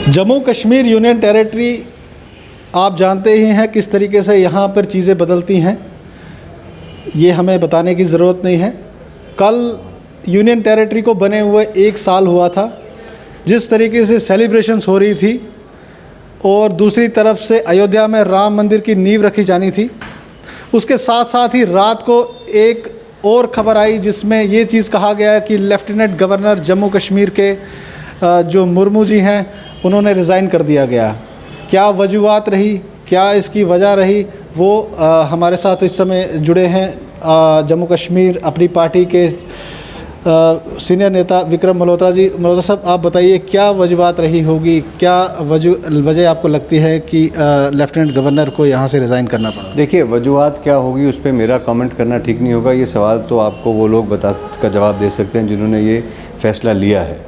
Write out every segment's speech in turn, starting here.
Jammu Kashmir union territory आप जानते ही हैं किस तरीके से यहाँ पर चीज़ें बदलती हैं, ये हमें बताने की ज़रूरत नहीं है। कल यूनियन टेरिटरी को बने हुए 1 साल हुआ था। जिस तरीके से सेलिब्रेशंस हो रही थी और दूसरी तरफ से अयोध्या में राम मंदिर की नींव रखी जानी थी, उसके साथ साथ ही रात को एक और ख़बर आई जिसमें ये चीज़ कहा गया कि लेफ्टिनेंट गवर्नर जम्मू कश्मीर के जो मुर्मू जी हैं उन्होंने रिज़ाइन कर दिया गया। क्या वजूहात रही, क्या इसकी वजह रही, वो हमारे साथ इस समय जुड़े हैं जम्मू कश्मीर अपनी पार्टी के सीनियर नेता विक्रम मल्होत्रा जी। मल्होत्रा साहब, आप बताइए क्या वजूहात रही होगी, क्या वजह आपको लगती है कि लेफ्टिनेंट गवर्नर को यहाँ से रिज़ाइन करना पड़ा? देखिए, वजूहात क्या होगी उस पर मेरा कमेंट करना ठीक नहीं होगा। ये सवाल तो आपको वो लोग का जवाब दे सकते हैं जिन्होंने ये फ़ैसला लिया है।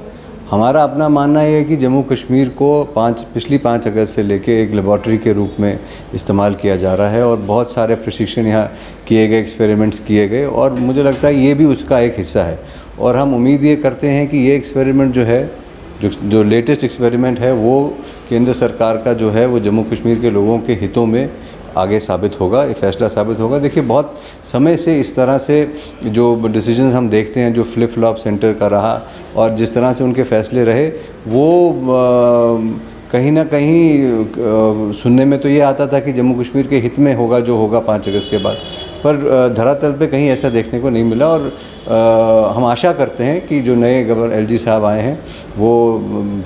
हमारा अपना मानना ये है कि जम्मू कश्मीर को पिछली 5 अगस्त से लेके एक लेबॉर्ट्री के रूप में इस्तेमाल किया जा रहा है और बहुत सारे प्रशिक्षण यहाँ किए गए, एक्सपेरिमेंट्स किए गए और मुझे लगता है ये भी उसका एक हिस्सा है। और हम उम्मीद ये करते हैं कि ये एक्सपेरिमेंट जो है, जो लेटेस्ट एक्सपेरिमेंट है, वो केंद्र सरकार का जो है वो जम्मू कश्मीर के लोगों के हितों में आगे साबित होगा, ये फैसला साबित होगा। देखिए, बहुत समय से इस तरह से जो डिसीजंस हम देखते हैं, जो फ्लिप फ्लॉप सेंटर का रहा और जिस तरह से उनके फैसले रहे, वो कहीं ना कहीं सुनने में तो ये आता था कि जम्मू कश्मीर के हित में होगा जो होगा 5 अगस्त के बाद, पर धरातल पे कहीं ऐसा देखने को नहीं मिला। और हम आशा करते हैं कि जो नए गवर्नर एलजी साहब आए हैं वो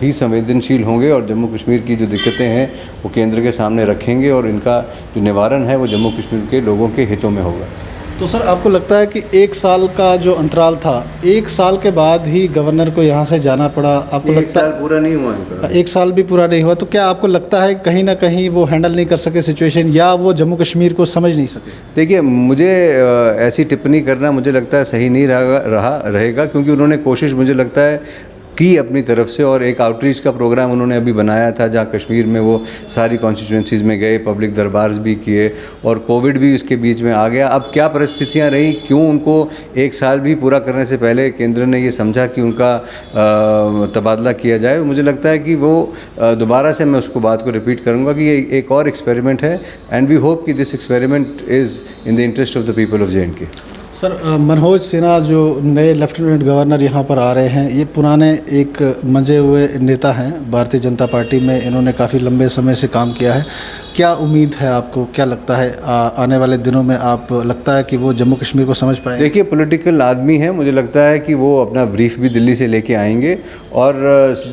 भी संवेदनशील होंगे और जम्मू कश्मीर की जो दिक्कतें हैं वो केंद्र के सामने रखेंगे और इनका जो निवारण है वो जम्मू कश्मीर के लोगों के हितों में होगा। तो सर, आपको लगता है कि 1 साल का जो अंतराल था, 1 साल के बाद ही गवर्नर को यहाँ से जाना पड़ा? आपको लगता है 1 साल पूरा नहीं हुआ? 1 साल भी पूरा नहीं हुआ, तो क्या आपको लगता है कहीं ना कहीं वो हैंडल नहीं कर सके सिचुएशन, या वो जम्मू कश्मीर को समझ नहीं सके? देखिए, मुझे ऐसी टिप्पणी करना मुझे लगता है सही नहीं रहेगा क्योंकि उन्होंने कोशिश मुझे लगता है की अपनी तरफ से, और एक आउटरीच का प्रोग्राम उन्होंने अभी बनाया था जहाँ कश्मीर में वो सारी कॉन्स्टिट्यूंसीज़ में गए, पब्लिक दरबार भी किए और कोविड भी उसके बीच में आ गया। अब क्या परिस्थितियाँ रही, क्यों उनको 1 साल भी पूरा करने से पहले केंद्र ने ये समझा कि उनका तबादला किया जाए? मुझे लगता है कि वो दोबारा से मैं उसको बात को रिपीट करूँगा कि ये एक और एक्सपेरिमेंट है एंड वी होप कि this experiment is in the interest of the people of JNK। Sir, Manoj Sinha जो नए लेफ्टिनेंट गवर्नर यहाँ पर आ रहे हैं, ये पुराने एक मंजे हुए नेता हैं भारतीय जनता पार्टी में, इन्होंने काफ़ी लंबे समय से काम किया है। क्या उम्मीद है आपको, क्या लगता है आने वाले दिनों में आप लगता है कि वो जम्मू कश्मीर को समझ पाएंगे? देखिए, पॉलिटिकल आदमी है, मुझे लगता है कि वो अपना ब्रीफ भी दिल्ली से लेके आएंगे और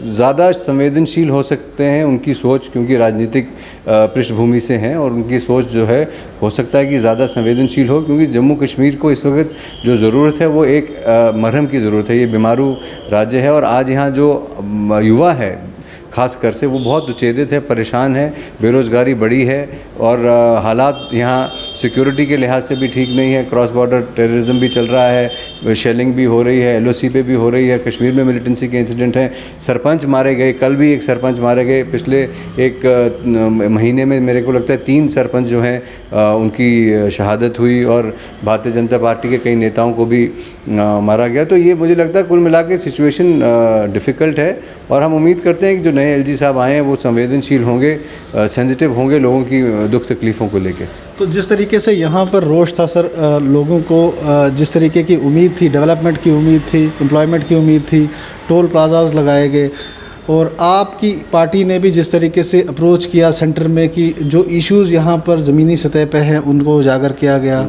ज़्यादा संवेदनशील हो सकते हैं उनकी सोच, क्योंकि राजनीतिक पृष्ठभूमि से हैं और उनकी सोच जो है हो सकता है कि ज़्यादा संवेदनशील हो, क्योंकि जम्मू कश्मीर को इस वक्त जो ज़रूरत है वो एक मरहम की ज़रूरत है। ये बीमारू राज्य है और आज यहाँ जो युवा है खासकर से वो बहुत उचेदित है, परेशान है, बेरोज़गारी बढ़ी है और हालात यहाँ सिक्योरिटी के लिहाज से भी ठीक नहीं है। क्रॉस बॉर्डर टेररिज्म भी चल रहा है, शेलिंग भी हो रही है, LOC पे भी हो रही है, कश्मीर में मिलिटेंसी के इंसिडेंट हैं, सरपंच मारे गए, कल भी एक सरपंच मारे गए, पिछले एक महीने में मेरे को लगता है 3 सरपंच जो हैं उनकी शहादत हुई और भारतीय जनता पार्टी के कई नेताओं को भी मारा गया। तो ये मुझे लगता है कुल मिला के सिचुएशन डिफ़िकल्ट है और हम उम्मीद करते हैं कि जो नए LG साहब आए हैं वो संवेदनशील होंगे, सेंसिटिव होंगे लोगों की दुख तकलीफ़ों को लेकर। तो जिस तरीके से यहाँ पर रोष था सर, लोगों को जिस तरीके की उम्मीद थी, डेवलपमेंट की उम्मीद थी, एम्प्लॉयमेंट की उम्मीद थी, टोल प्लाजाज लगाए गए और आपकी पार्टी ने भी जिस तरीके से अप्रोच किया सेंटर में कि जो इश्यूज़ यहाँ पर ज़मीनी सतह पे हैं उनको उजागर किया गया,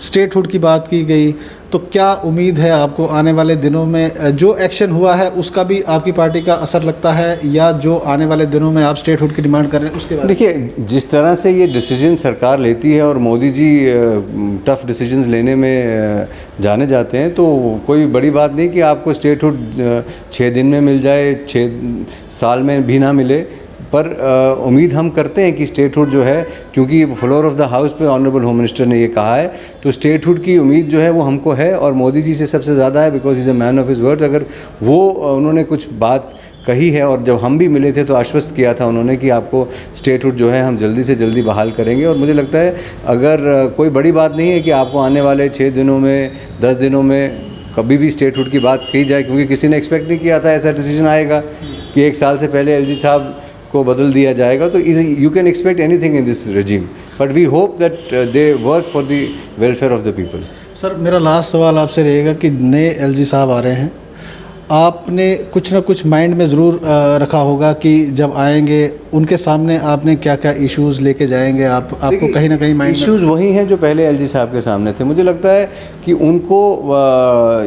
स्टेटहुड की बात की गई, तो क्या उम्मीद है आपको आने वाले दिनों में जो एक्शन हुआ है उसका भी आपकी पार्टी का असर लगता है, या जो आने वाले दिनों में आप स्टेटहुड की डिमांड कर रहे हैं उसके बाद? देखिए, जिस तरह से ये डिसीजन सरकार लेती है और मोदी जी टफ़ डिसीजंस लेने में जाने जाते हैं, तो कोई बड़ी बात नहीं कि आपको स्टेटहुड 6 दिन में मिल जाए, 6 साल में भी ना मिले, पर उम्मीद हम करते हैं कि स्टेटहुड जो है, क्योंकि फ्लोर ऑफ द हाउस पे ऑनरेबल होम मिनिस्टर ने ये कहा है, तो स्टेटहुड की उम्मीद जो है वो हमको है और मोदी जी से सबसे ज़्यादा है, because is a man of his words. अगर वो उन्होंने कुछ बात कही है और जब हम भी मिले थे तो आश्वस्त किया था उन्होंने कि आपको स्टेटहुड जो है हम जल्दी से जल्दी बहाल करेंगे। और मुझे लगता है अगर कोई बड़ी बात नहीं है कि आपको आने वाले 6 दिनों में, 10 दिनों में कभी भी स्टेटहुड की बात की जाए, क्योंकि किसी ने एक्सपेक्ट नहीं किया था ऐसा डिसीजन आएगा कि 1 साल से पहले LG साहब को बदल दिया जाएगा तो you can expect anything in this regime, but we hope that they work for the welfare of the people. Sir मेरा लास्ट सवाल आपसे रहेगा कि नए एलजी साहब आ रहे हैं, आपने कुछ ना कुछ माइंड में ज़रूर रखा होगा कि जब आएंगे उनके सामने आपने क्या क्या इश्यूज़ लेके जाएंगे, आपको कहीं ना कहीं माइंड इश्यूज़ वही हैं जो पहले एलजी साहब के सामने थे। मुझे लगता है कि उनको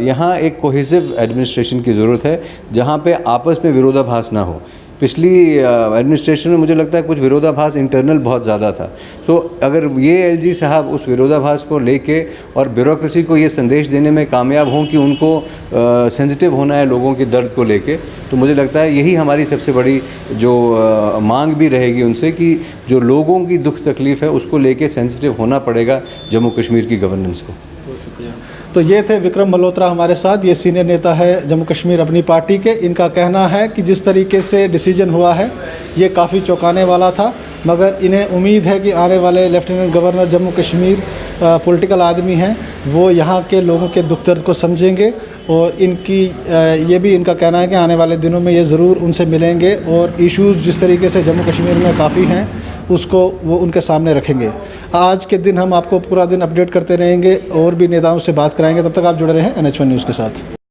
यहाँ एक कोहेसिव एडमिनिस्ट्रेशन की ज़रूरत है जहाँ पे आपस में विरोधाभास ना हो। पिछली एडमिनिस्ट्रेशन में मुझे लगता है कुछ विरोधाभास इंटरनल बहुत ज़्यादा था। तो अगर ये एलजी साहब उस विरोधाभास को लेके और ब्यूरोक्रेसी को ये संदेश देने में कामयाब हों कि उनको सेंसिटिव होना है लोगों के दर्द को लेके, तो मुझे लगता है यही हमारी सबसे बड़ी जो मांग भी रहेगी उनसे कि जो लोगों की दुख तकलीफ़ है उसको लेके सेंसिटिव होना पड़ेगा जम्मू कश्मीर की गवर्नेंस को। बहुत शुक्रिया। तो ये थे विक्रम मल्होत्रा हमारे साथ, ये सीनियर नेता है जम्मू कश्मीर अपनी पार्टी के। इनका कहना है कि जिस तरीके से डिसीजन हुआ है ये काफ़ी चौंकाने वाला था, मगर इन्हें उम्मीद है कि आने वाले lieutenant governor Jammu Kashmir political आदमी हैं, वो यहाँ के लोगों के दुख दर्द को समझेंगे और इनकी ये भी इनका कहना है कि आने वाले दिनों में ये ज़रूर उनसे मिलेंगे और इश्यूज़ जिस तरीके से जम्मू कश्मीर में काफ़ी हैं उसको वो उनके सामने रखेंगे। आज के दिन हम आपको पूरा दिन अपडेट करते रहेंगे और भी नेताओं से बात कराएंगे। तब तक आप जुड़े रहें NH1 न्यूज़ के साथ।